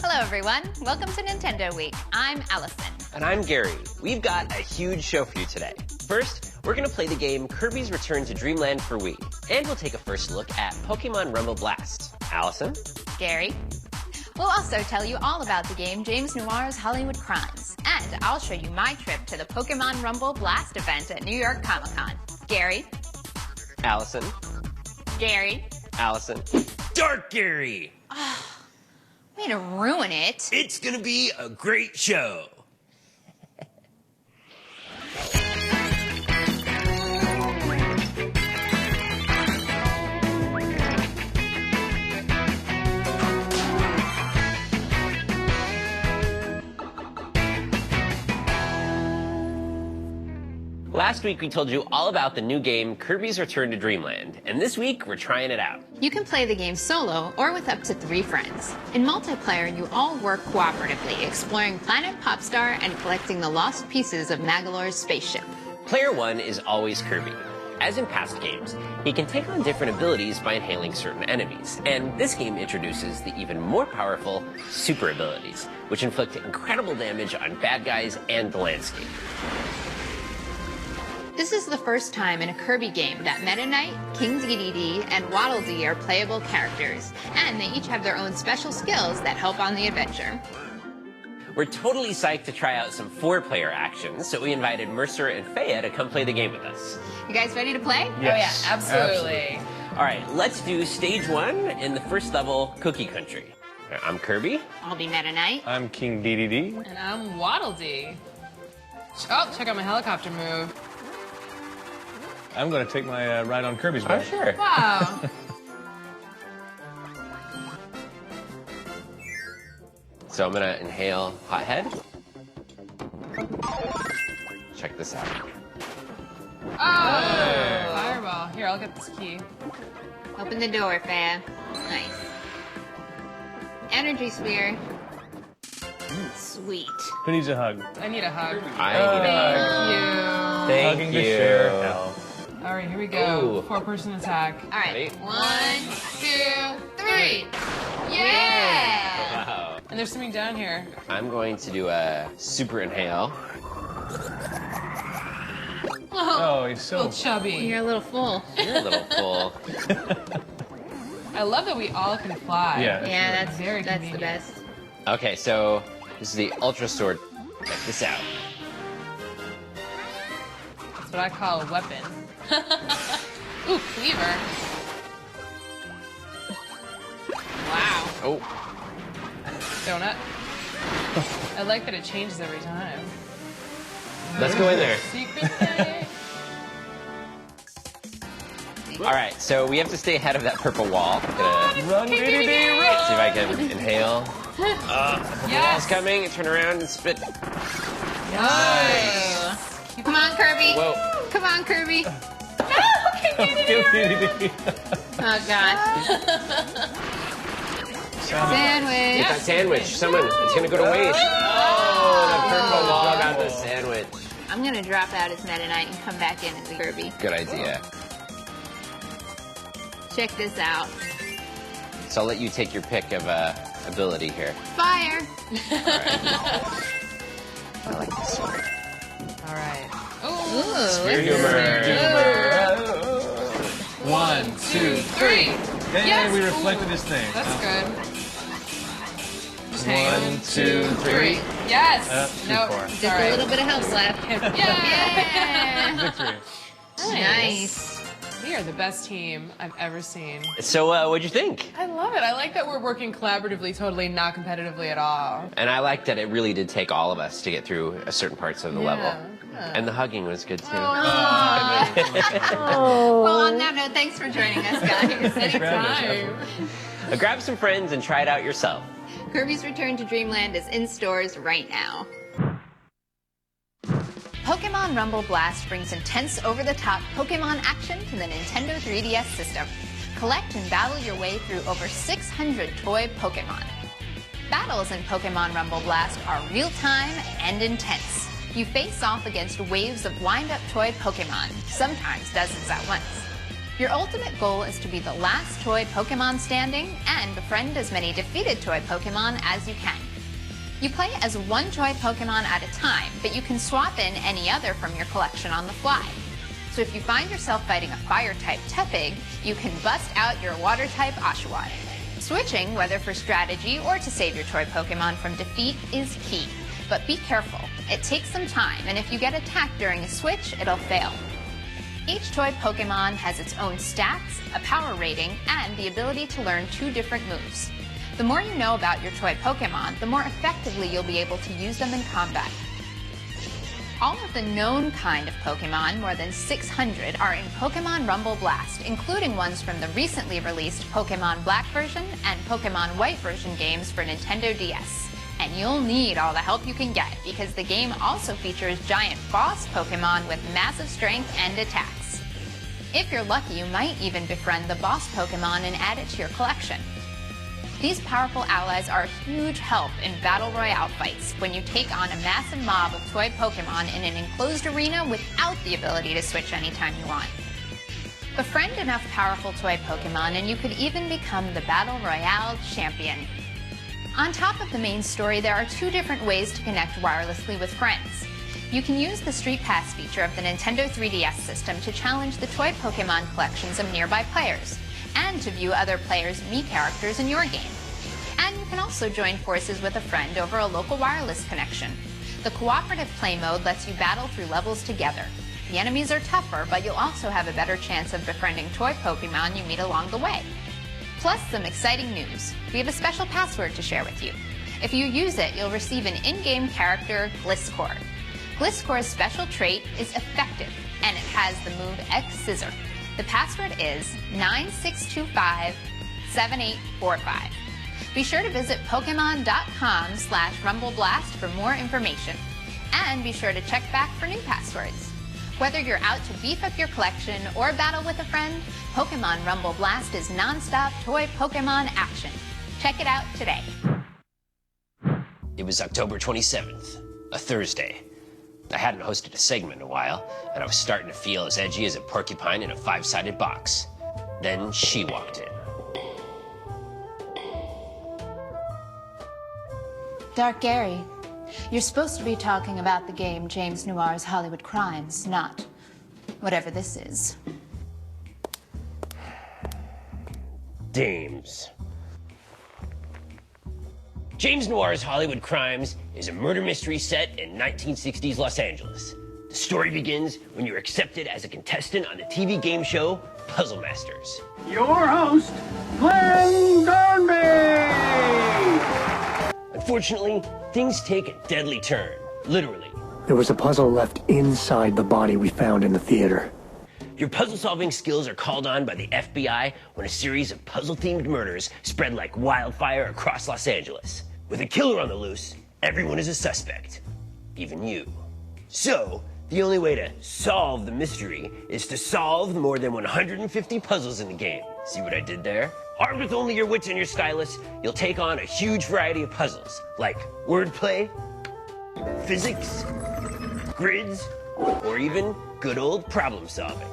Hello everyone, welcome to Nintendo Week. I'm Allison. And I'm Gary. We've got a huge show for you today. First, we're going to play the game Kirby's Return to Dreamland for Wii. And we'll take a first look at Pokemon Rumble Blast. Allison? Gary? We'll also tell you all about the game James Noir's Hollywood Crimes. And I'll show you my trip to the Pokemon Rumble Blast event at New York Comic Con. Gary? Allison? Gary? Allison? Dark Gary! Way to ruin it. It's gonna be a great show. Last week we told you all about the new game Kirby's Return to Dreamland, and this week we're trying it out. You can play the game solo or with up to 3 friends. In multiplayer, you all work cooperatively, exploring Planet Popstar and collecting the lost pieces of Magolor's spaceship. Player 1 is always Kirby. As in past games, he can take on different abilities by inhaling certain enemies, and this game introduces the even more powerful super abilities, which inflict incredible damage on bad guys and the landscape. This is the first time in a Kirby game that Meta Knight, King Dedede, and Waddle Dee are playable characters, and they each have their own special skills that help on the adventure. We're totally psyched to try out some 4-player action, so we invited Mercer and Faya to come play the game with us. You guys ready to play? Yes. Oh yeah, absolutely. All right, let's do stage 1 in the first level, Cookie Country. I'm Kirby. I'll be Meta Knight. I'm King Dedede. And I'm Waddle Dee. Oh, check out my helicopter move. I'm going to take my ride on Kirby's back. Oh, sure. Wow. So I'm gonna inhale Hothead. Check this out. Oh, fireball. Here, I'll get this key. Open the door, Faya. Nice. Energy Sweet. Who needs a hug? I need a hug. I need a hug. Thank you. Thank Hugging you. to share hell. All right, here we go. Ooh. 4-person attack. All right. Ready? 1, 2, 3. Yeah! Wow. And there's something down here. I'm going to do a super inhale. Oh, he's A so... little chubby. You're a little full. You're a little full. I love that we all can fly. Yeah. Yeah, Very that's the convenient. best. Okay, so this is the Ultra Sword. Check this out. That's what I call a weapon. Ooh, cleaver. Wow. Oh. Donut. I like that it changes every time. Let's go in there. Secret thing. All right, so we have to stay ahead of that purple wall. Gonna Run, Dedede, run! see if I can inhale. Wall's Yes. coming. Turn around and spit. Nice. Come on, Kirby. Whoa. Come on, Kirby. Kill Dedede. Oh, God. Sandwich. Get that sandwich. Someone, it's gonna go to waste. Oh, the purple wall got the sandwich. I'm going to drop out as Meta Knight and come back in as Kirby. Good idea. Check this out. So I'll let you take your pick of ability here. Fire. I like this sword. All right. Ooh, Spear let's- humor. 1, 2, 3. Hey, Yes. we reflected his thing. That's good. Just hang on. 1, 2, 3. Yes. Too Nope. far. Just Sorry. a little bit of health left. Yeah. Victory. Nice. We are the best team I've ever seen. So what'd you think? I love it. I like that we're working collaboratively, totally not competitively at all. And I like that it really did take all of us to get through certain parts of the level. Yeah. And the hugging was good too. Well, on that note, thanks for joining us, guys. Anytime. Grab some friends and try it out yourself. Kirby's Return to Dreamland is in stores right now. Pokemon Rumble Blast brings intense, over-the-top Pokemon action to the Nintendo 3DS system. Collect and battle your way through over 600 toy Pokemon. Battles in Pokemon Rumble Blast are real-time and intense. You face off against waves of wind-up toy Pokemon, sometimes dozens at once. Your ultimate goal is to be the last toy Pokemon standing and befriend as many defeated toy Pokemon as you can. You play as one toy Pokemon at a time, but you can swap in any other from your collection on the fly. So if you find yourself fighting a Fire-type Tepig, you can bust out your Water-type Oshawott. Switching, whether for strategy or to save your toy Pokemon from defeat, is key. But be careful. It takes some time, and if you get attacked during a switch, it'll fail. Each toy Pokemon has its own stats, a power rating, and the ability to learn 2 different moves. The more you know about your toy Pokemon, the more effectively you'll be able to use them in combat. All of the known kind of Pokemon, more than 600, are in Pokemon Rumble Blast, including ones from the recently released Pokemon Black version and Pokemon White version games for Nintendo DS. And you'll need all the help you can get, because the game also features giant boss Pokemon with massive strength and attacks. If you're lucky, you might even befriend the boss Pokemon and add it to your collection. These powerful allies are a huge help in Battle Royale fights when you take on a massive mob of toy Pokemon in an enclosed arena without the ability to switch anytime you want. Befriend enough powerful toy Pokemon and you could even become the Battle Royale champion. On top of the main story, there are 2 different ways to connect wirelessly with friends. You can use the Street Pass feature of the Nintendo 3DS system to challenge the toy Pokemon collections of nearby players, and to view other players' Mii characters in your game. And you can also join forces with a friend over a local wireless connection. The cooperative play mode lets you battle through levels together. The enemies are tougher, but you'll also have a better chance of befriending toy Pokemon you meet along the way. Plus some exciting news. We have a special password to share with you. If you use it, you'll receive an in-game character, Gliscor. Gliscor's special trait is effective, and it has the move X-Scissor. The password is 96257845. Be sure to visit Pokemon.com/RumbleBlast for more information. And be sure to check back for new passwords. Whether you're out to beef up your collection or battle with a friend, Pokemon Rumble Blast is non-stop toy Pokemon action. Check it out today. It was October 27th, a Thursday. I hadn't hosted a segment in a while, and I was starting to feel as edgy as a porcupine in a 5-sided box. Then she walked in. Dark Gary, you're supposed to be talking about the game James Noir's Hollywood Crimes, not whatever this is. Dames. James Noir's Hollywood Crimes is a murder mystery set in 1960s Los Angeles. The story begins when you're accepted as a contestant on the TV game show Puzzle Masters. Your host, Glenn Dornby! Unfortunately, things take a deadly turn, literally. There was a puzzle left inside the body we found in the theater. Your puzzle-solving skills are called on by the FBI when a series of puzzle-themed murders spread like wildfire across Los Angeles. With a killer on the loose, everyone is a suspect, even you. So, the only way to solve the mystery is to solve the more than 150 puzzles in the game. See what I did there? Armed with only your wits and your stylus, you'll take on a huge variety of puzzles, like wordplay, physics, grids, or even good old problem solving.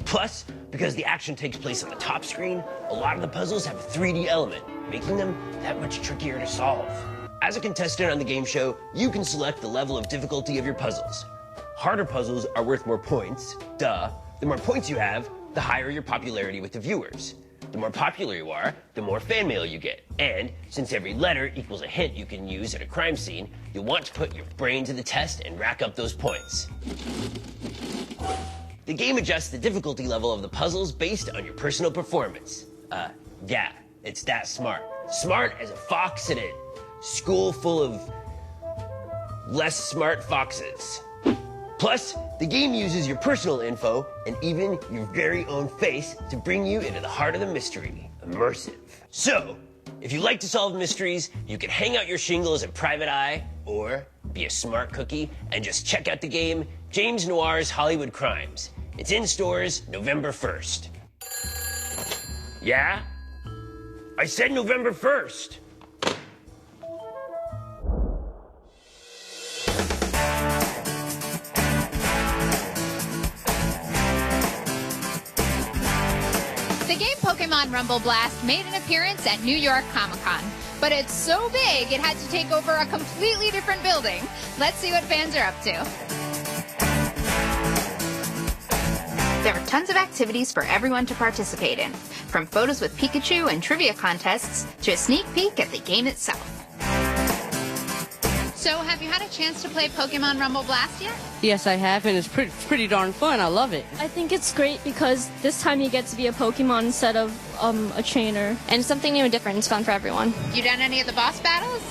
Plus, because the action takes place on the top screen, a lot of the puzzles have a 3D element, making them that much trickier to solve. As a contestant on the game show, you can select the level of difficulty of your puzzles. Harder puzzles are worth more points, duh. The more points you have, the higher your popularity with the viewers. The more popular you are, the more fan mail you get. And since every letter equals a hint you can use at a crime scene, you'll want to put your brain to the test and rack up those points. The game adjusts the difficulty level of the puzzles based on your personal performance. Yeah, it's that smart. Smart as a fox in a school full of less smart foxes. Plus, the game uses your personal info and even your very own face to bring you into the heart of the mystery. Immersive. So, if you like to solve mysteries, you can hang out your shingles at Private Eye, or be a smart cookie and just check out the game James Noir's Hollywood Crimes. It's in stores November 1st. Yeah? I said November 1st. Pokemon Rumble Blast made an appearance at New York Comic-Con, but it's so big it had to take over a completely different building. Let's see what fans are up to. There are tons of activities for everyone to participate in, from photos with Pikachu and trivia contests to a sneak peek at the game itself. So, have you had a chance to play Pokemon Rumble Blast yet? Yes, I have, and it's pretty darn fun. I love it. I think it's great because this time you get to be a Pokemon instead of a trainer. And something new and different. It's fun for everyone. You done any of the boss battles?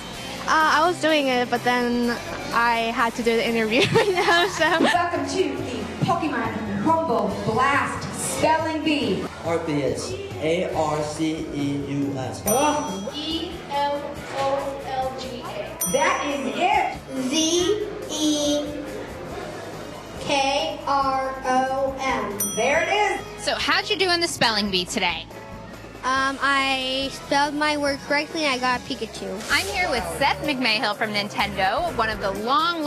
I was doing it, but then I had to do the interview right now, so. Welcome to the Pokemon Rumble Blast Spelling Bee. Arceus. A-R-C-E-U-S. E-L-O-L-G-A. That is it. Z-E-K-R-O-M. There it is. So, how'd you do in the spelling bee today? I spelled my word correctly and I got Pikachu. I'm here with Seth McMahill from Nintendo, one of the long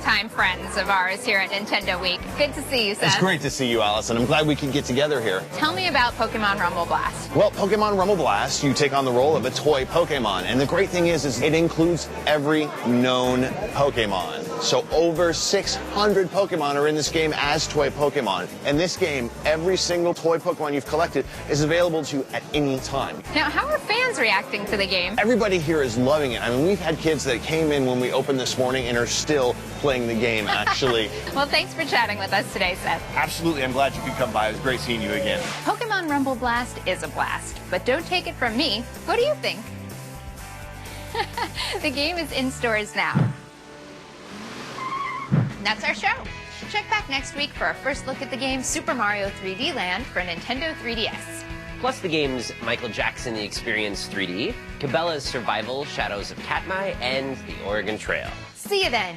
time friends of ours here at Nintendo Week. Good to see you, Seth. It's great to see you, Allison. I'm glad we could get together here. Tell me about Pokemon Rumble Blast. Well, Pokemon Rumble Blast, you take on the role of a toy Pokemon. And the great thing is it includes every known Pokemon. So over 600 Pokemon are in this game as toy Pokemon. In this game, every single toy Pokemon you've collected is available to you at any time. Now, how are fans reacting to the game? Everybody here is loving it. I mean, we've had kids that came in when we opened this morning and are still playing the game, actually. Well, thanks for chatting with us today, Seth. Absolutely. I'm glad you could come by. It was great seeing you again. Pokemon Rumble Blast is a blast, but don't take it from me. What do you think? The game is in stores now. And that's our show. Check back next week for our first look at the game Super Mario 3D Land for Nintendo 3DS. Plus the games Michael Jackson The Experience 3D, Cabela's Survival Shadows of Katmai, and the Oregon Trail. See you then.